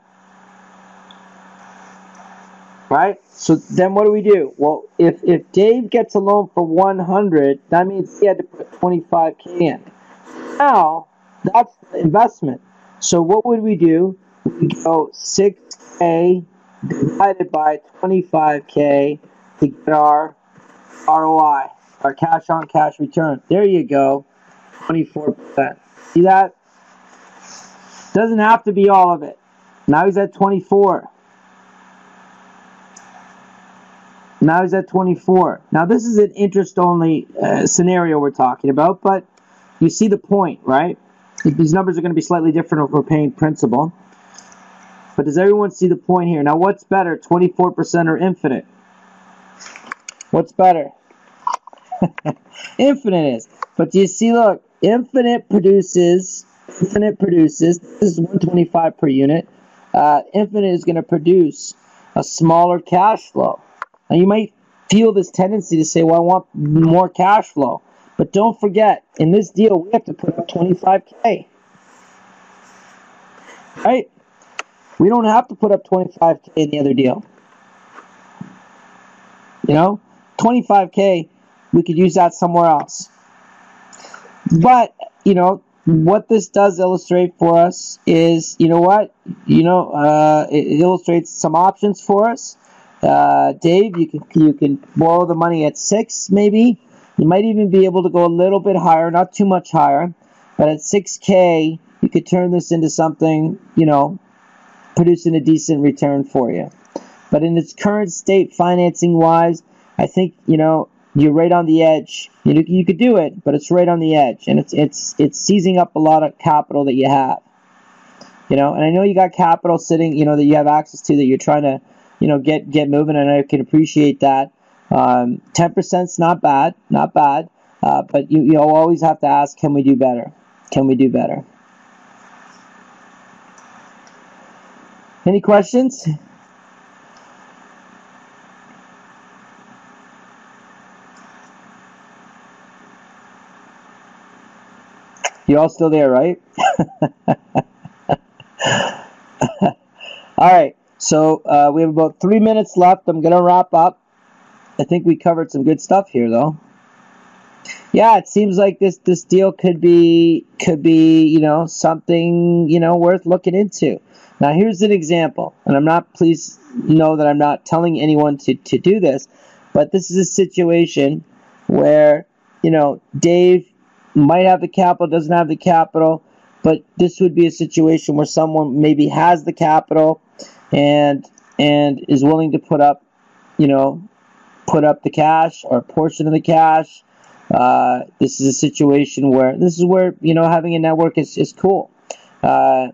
Right? So then what do we do? Well, if Dave gets a loan for 100, that means he had to put 25K in. Now, that's the investment. So what would we do? We go 6K divided by 25K to get our ROI, our cash on cash return. There you go, 24%. See that? Doesn't have to be all of it. Now he's at 24. Now he's at 24. Now this is an interest-only scenario we're talking about, but you see the point, right? These numbers are going to be slightly different if we're paying principal. But does everyone see the point here? Now what's better, 24% or infinite? What's better? Infinite is. But do you see, look, infinite produces, this is 125 per unit. Infinite is going to produce a smaller cash flow. Now you might feel this tendency to say, well, I want more cash flow. But don't forget, in this deal, we have to put up 25K. Right? We don't have to put up 25K in the other deal. 25K, we could use that somewhere else. But, what this does illustrate for us is, it illustrates some options for us. Dave, you can borrow the money at 6, maybe. You might even be able to go a little bit higher, not too much higher. But at 6K, you could turn this into something, you know, producing a decent return for you. But in its current state, financing wise, I think, you know, you're right on the edge. You could do it, but it's right on the edge, and it's seizing up a lot of capital that you have. You know, and I know you got capital sitting, you know, that you have access to that you're trying to, you know, get moving, and I can appreciate that. 10%'s not bad, but you always have to ask, can we do better? Can we do better? Any questions? You're all still there, right? All right, so we have about 3 minutes left. I'm going to wrap up. I think we covered some good stuff here, though. Yeah, it seems like this deal could be you know, something, you know, worth looking into. Now, here's an example, and please know that I'm not telling anyone to do this, but this is a situation where, you know, Dave might have the capital, doesn't have the capital, but this would be a situation where someone maybe has the capital and is willing to put up the cash or a portion of the cash. This is a situation where you know, having a network is cool. For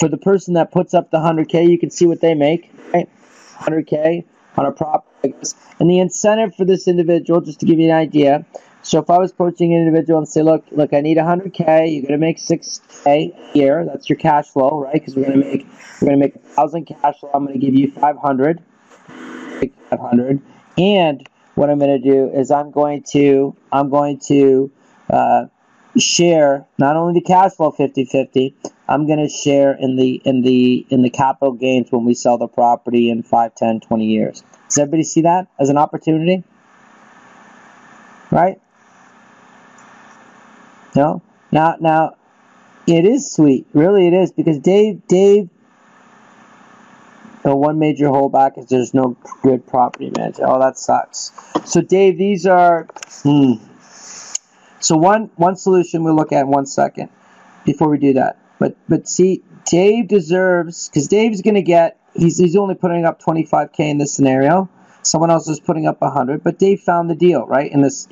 the person that puts up the 100K, you can see what they make, right? 100K on a property like this. And the incentive for this individual, just to give you an idea, so if I was approaching an individual and say, look, I need 100K, you're going to make 6K a year. That's your cash flow, right? Because we're going to make 1,000 cash flow. I'm going to give you 500, and what I'm going to do is I'm going to share not only the cash flow 50-50, I'm going to share in the capital gains when we sell the property in 5, 10, 20 years. Does everybody see that as an opportunity? Right? No? Now it is sweet. Really it is, because Dave one major holdback is there's no good property manager. Oh, that sucks. So Dave, these are so one solution we'll look at in 1 second before we do that. But see, Dave deserves, because Dave's going to get, he's only putting up 25K in this scenario. Someone else is putting up 100, but Dave found the deal, right, in this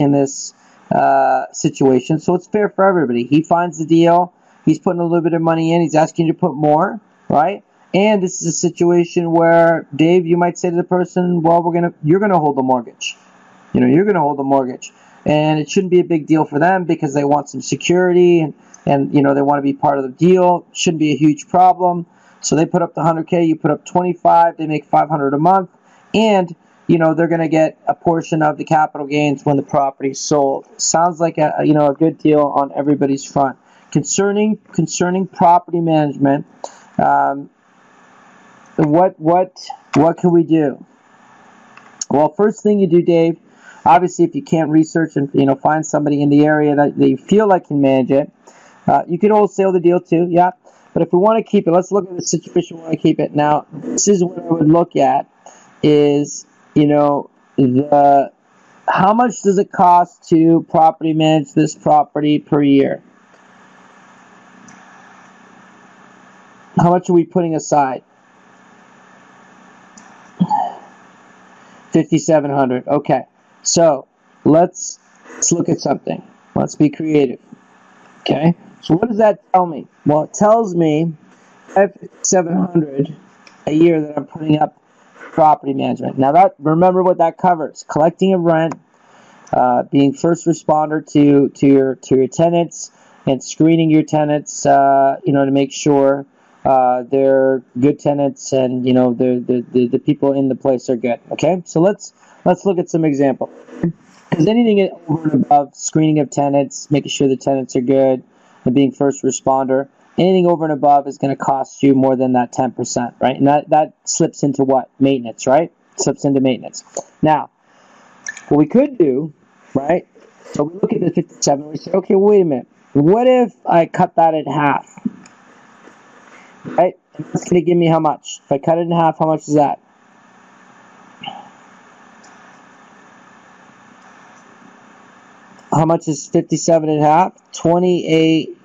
situation. So it's fair for everybody. He finds the deal. He's putting a little bit of money in. He's asking you to put more, right? And this is a situation where, Dave, you might say to the person, well, you're gonna hold the mortgage. You know, you're gonna hold the mortgage. And it shouldn't be a big deal for them because they want some security and you know, they want to be part of the deal. Shouldn't be a huge problem. So they put up the 100K, you put up 25, they make 500 a month, and you know, they're going to get a portion of the capital gains when the property's sold. Sounds like a good deal on everybody's front. Concerning property management, what can we do? Well, first thing you do, Dave, obviously if you can't research and, you know, find somebody in the area that you feel like can manage it, you can wholesale the deal too, yeah. But if we want to keep it, let's look at the situation we want to keep it. Now, this is what I would look at is, you know, how much does it cost to property manage this property per year? How much are we putting aside? $5,700. Okay, so let's look at something. Let's be creative. Okay, so what does that tell me? Well, it tells me $5,700 a year that I'm putting up property management. Now, remember what that covers: collecting of rent, being first responder to your tenants, and screening your tenants, you know, to make sure they're good tenants and, you know, the people in the place are good. Okay, so let's look at some examples. Because anything over and above screening of tenants, making sure the tenants are good, and being first responder, anything over and above is going to cost you more than that 10%, right? And that slips into what? Maintenance, right? Slips into maintenance. Now, what we could do, right? So we look at the 57 and we say, okay, wait a minute. What if I cut that in half? Right? And that's going to give me how much? If I cut it in half, how much is that? How much is 57 and a half? 28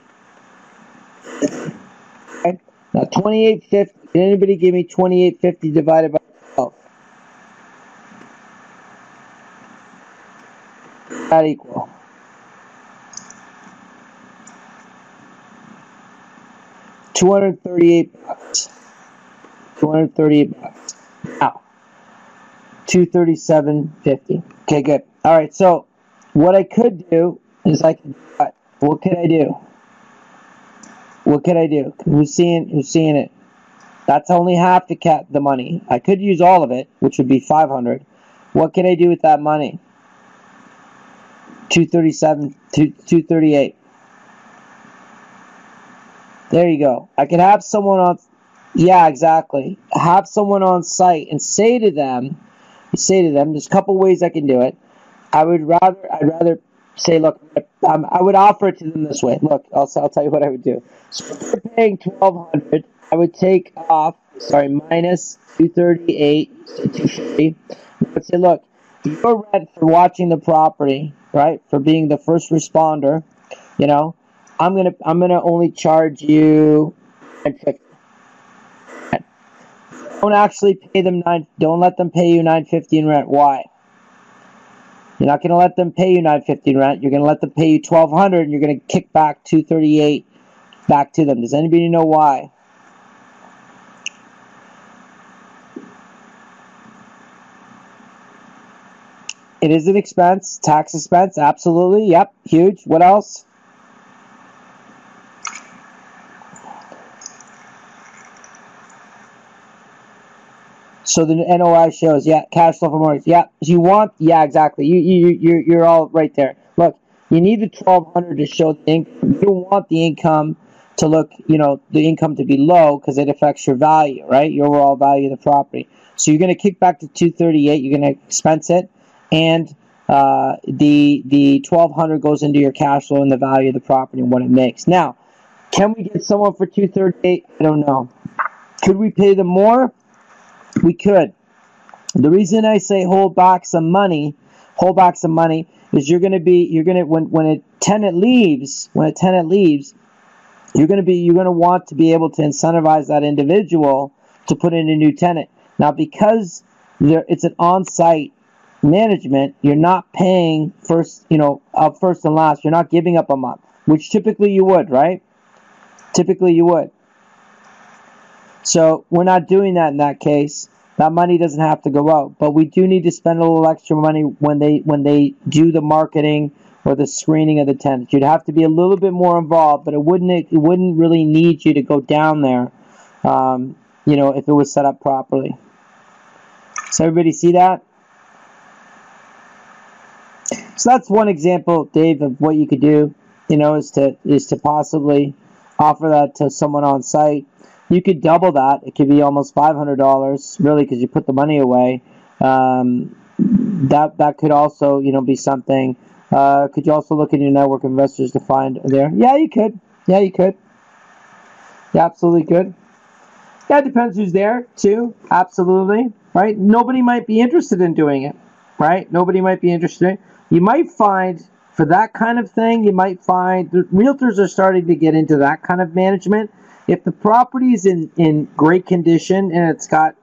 Now 2850. Can anybody give me 2850 divided by 12? That equal. $238. $238. Now, 237.50. Okay, good. All right. So, what I could do is I could. What could I do? What could I do? Who's seeing it? That's only half the money. I could use all of it, which would be 500. What can I do with that money? 237, 238. There you go. I could have someone on. Yeah, exactly. Have someone on site and say to them, there's a couple ways I can do it. I'd rather say, look, I would offer it to them this way. Look, I'll tell you what I would do. So if they're paying $1,200, I would take off, minus 238, so 250. I would say, look, your rent for watching the property, right, for being the first responder, I'm gonna only charge you $950. Don't actually pay them Don't let them pay you $950 in rent. Why? You're not gonna let them pay you $950 in rent. You're gonna let them pay you $1,200, and you're gonna kick back $238 back to them. Does anybody know why? It is an expense, tax expense, absolutely. Yep, huge. What else? So the NOI shows, cash flow for mortgage. Exactly. You're all right there. Look, you need the $1,200 to show the income. You don't want the income to look, the income to be low because it affects your value, right? Your overall value of the property. So you're going to kick back to $238. You're going to expense it, and the $1,200 goes into your cash flow and the value of the property and what it makes. Now, can we get someone for $238? I don't know. Could we pay them more? We could. The reason I say hold back some money is when a tenant leaves, you're going to want to be able to incentivize that individual to put in a new tenant. Now, because it's an on-site management, you're not paying first and last. You're not giving up a month, which typically you would, right? Typically you would. So we're not doing that in that case. That money doesn't have to go out, but we do need to spend a little extra money when they do the marketing or the screening of the tenants. You'd have to be a little bit more involved, but it wouldn't really need you to go down there, if it was set up properly. So everybody see that? So that's one example, Dave, of what you could do. Is to possibly offer that to someone on site. You could double that. It could be almost $500, really, because you put the money away. That could also, be something. Could you also look at your network of investors to find there? Yeah, you could. Yeah, you could. Yeah, absolutely could. Yeah, it depends who's there, too. Absolutely. Right? Nobody might be interested in doing it. Right? Nobody might be interested. You might find, for that kind of thing, the realtors are starting to get into that kind of management. If the property is in great condition and it's got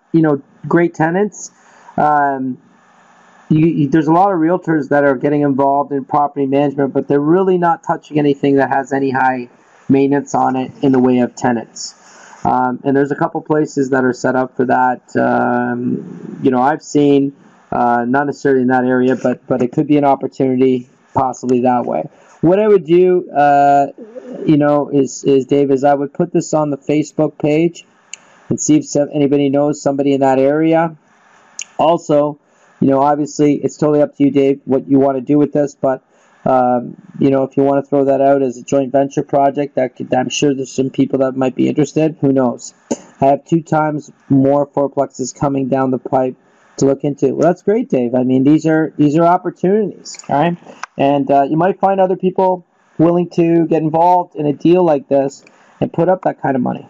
great tenants, there's a lot of realtors that are getting involved in property management, but they're really not touching anything that has any high maintenance on it in the way of tenants. And there's a couple places that are set up for that. I've seen, not necessarily in that area, but it could be an opportunity possibly that way. What I would do, is I would put this on the Facebook page and see if anybody knows somebody in that area. Also, obviously, it's totally up to you, Dave, what you want to do with this. But, if you want to throw that out as a joint venture project, I'm sure there's some people that might be interested. Who knows? I have 2 times more fourplexes coming down the pipe to look into. Well, that's great, Dave. I mean, these are opportunities, all right? And you might find other people willing to get involved in a deal like this and put up that kind of money.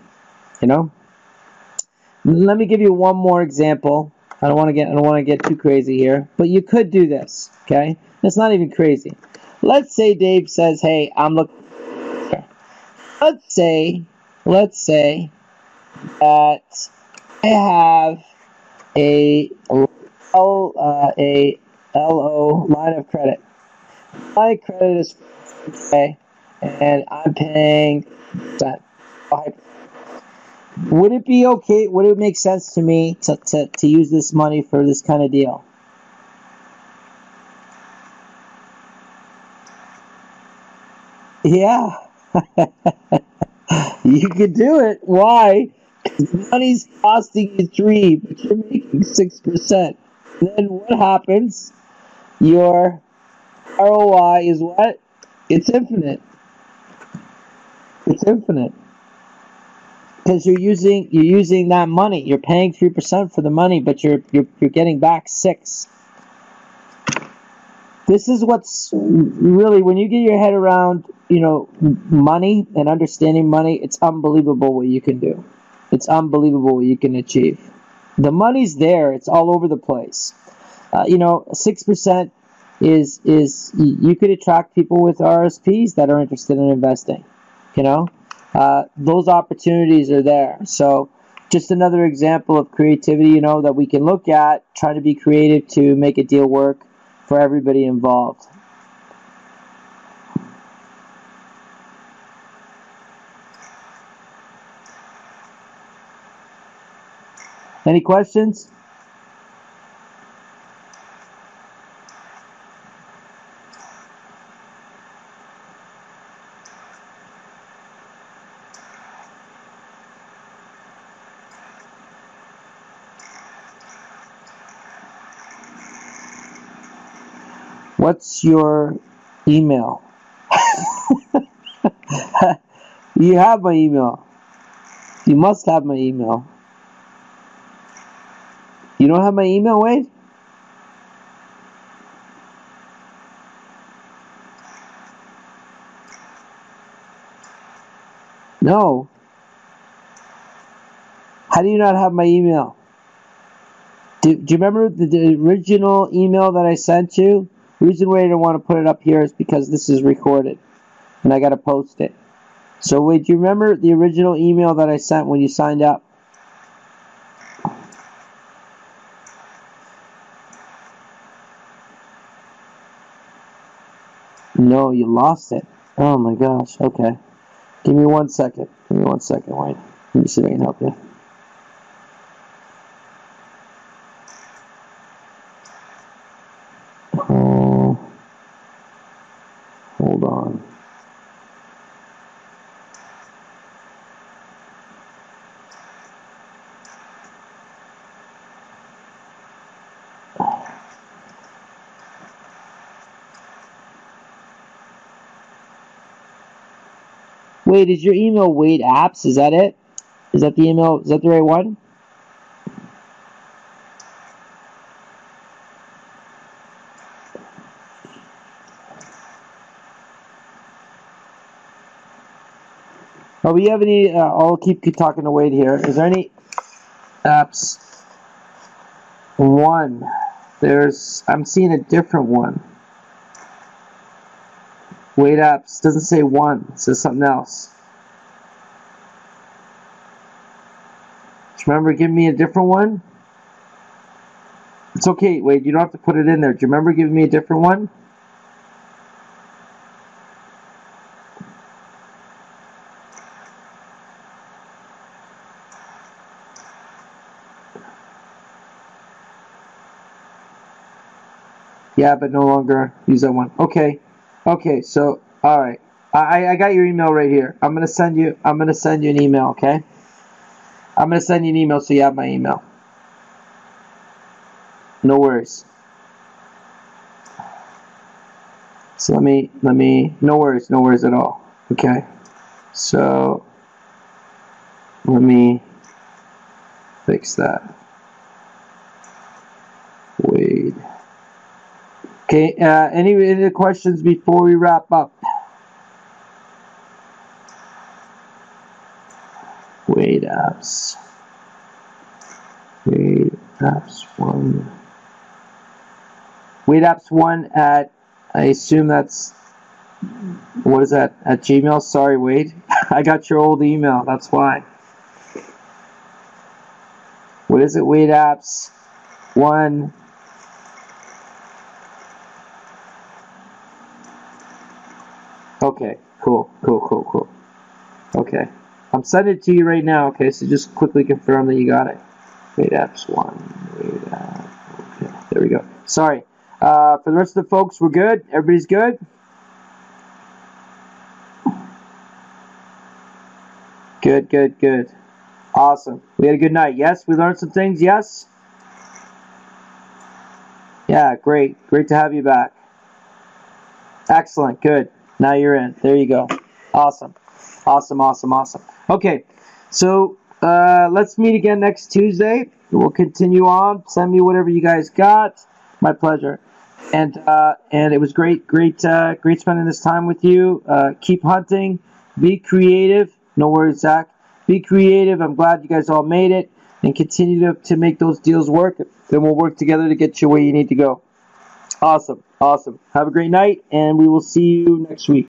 Let me give you one more example. I don't want to get too crazy here, but you could do this. Okay, it's not even crazy. Let's say Dave says, "Hey, I'm looking." Let's say that I have a LO line of credit. My credit is okay, and I'm paying that. Would it be okay? Would it make sense to me to use this money for this kind of deal? Yeah, you could do it. Why? Because money's costing you 3, but you're making 6%. Then what happens? Your ROI is what? It's infinite. It's infinite. Because you're using that money. You're paying 3% for the money, but you're getting back 6. This is what's really, when you get your head around, money and understanding money, it's unbelievable what you can do. It's unbelievable what you can achieve. The money's there. It's all over the place. 6% is you could attract people with RSPs that are interested in investing. Those opportunities are there. So just another example of creativity, that we can look at, trying to be creative to make a deal work for everybody involved. Any questions? What's your email? You have my email. You must have my email. You don't have my email, Wade? No. How do you not have my email? Do you remember the original email that I sent you? The reason why I don't want to put it up here is because this is recorded, and I got to post it. So wait, do you remember the original email that I sent when you signed up? No, you lost it. Oh my gosh. Okay. Give me 1 second. Wait. Let me see if I can help you. Hold on. Wait, is your email Wade Apps? Is that it? Is that the email? Is that the right one? Oh, we have any? I'll keep talking to Wade here. Is there any apps? One. I'm seeing a different one. Wade Apps doesn't say one. It says something else. Remember, give me a different one. It's okay, Wade. You don't have to put it in there. Do you remember giving me a different one? Yeah, but no longer use that one. Okay. So all right. I got your email right here. I'm gonna send you an email. Okay. I'm gonna send you an email so you have my email. No worries. So let me. No worries at all. Okay. So let me fix that. Wade. Okay, any other questions before we wrap up? Wade Apps 1. Wade Apps 1 at, I assume that's, what is that, at Gmail? Sorry, Wade. I got your old email, that's why. What is it? Weight apps 1. Okay, cool. Okay, I'm sending it to you right now. Okay, so just quickly confirm that you got it. Weight apps 1. Weight app. Okay, there we go. Sorry. For the rest of the folks, we're good. Everybody's good. Good. Awesome. We had a good night. Yes, we learned some things. Yes. Yeah, great to have you back. Excellent. Good. Now you're in. There you go. Awesome. Okay, so let's meet again next Tuesday. We'll continue on. Send me whatever you guys got. My pleasure. And it was great spending this time with you. Keep hunting. Be creative. No worries, Zach. Be creative. I'm glad you guys all made it. And continue to make those deals work. Then we'll work together to get you where you need to go. Awesome. Have a great night, and we will see you next week.